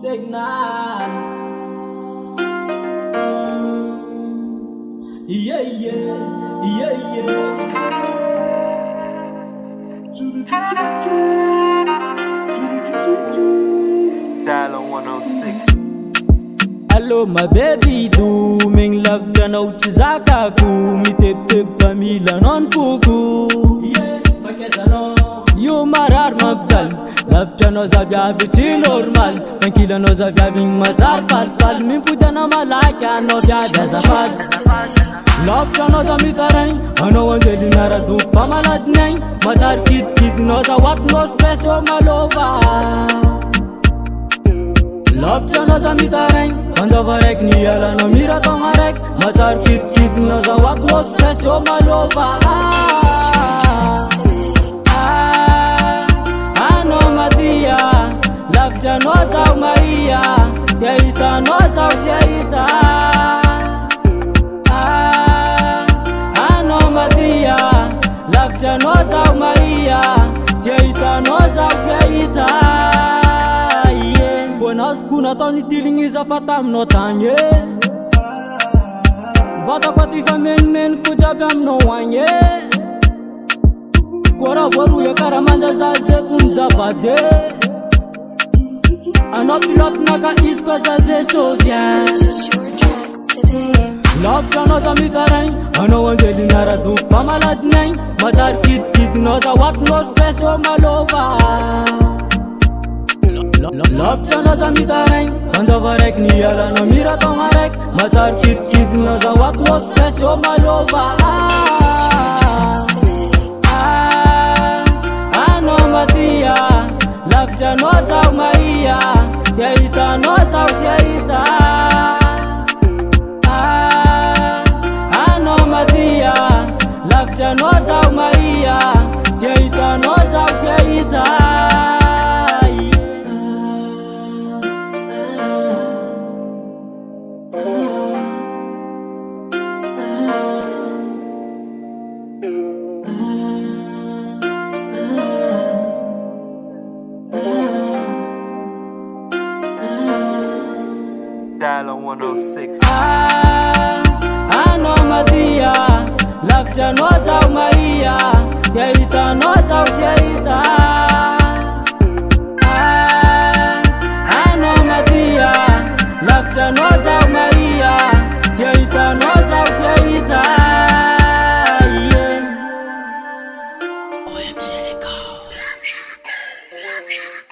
SHEGNAL. Yeah, yeah, yeah, yeah. Dial on 106. Hello my baby, do ming love tanao tsy zakako mitepitepy fa mila non foko io marary mampijaly lavitranao zaviavy tsy normal mankilanao zaviavy igny mazary falifaly mimpotana malaky anao viady azafady lavitranao za mitaraigny anao angelina radoko fa maladiny aigny mazary kidikitinao za watinao stress o malova lavitranao za mitaraigny anjava raiky nialanao miratagna raiky mazary kidikitinao za watinao stress o malova lavitranao zaho maia tiahitanao zaho tiahita anao madia lavitranao zaho maia tiahitanao zaho tiahita koanao zoko natao nitiligniza fa taminao tagny vatako aty fa menimeniko jiaby aminao agny koa raha voaroya karaha manjazazy zeko mijabady anao pilote naka izy koa za vesovia lavitranao za mitaraigny anao angelina radoko fa maladiny aigny mazary kidikitinao za watinao stress o malova lavitranao za mitaraigny anjava raiky nialanao miratagna raiky mazary kidikitinao za watinao stress o malova anao madia lavitranao zaho maia tiahitanao zaho tiahita anao madia lavitranao zaho maia tiahitanao zaho tiahita Dial on 106. Anao madia lavitranao zaho maia tiahitanao zaho tiahita anao madia lavitranao zaho maia tiahitanao zaho tiahita OMG les gars.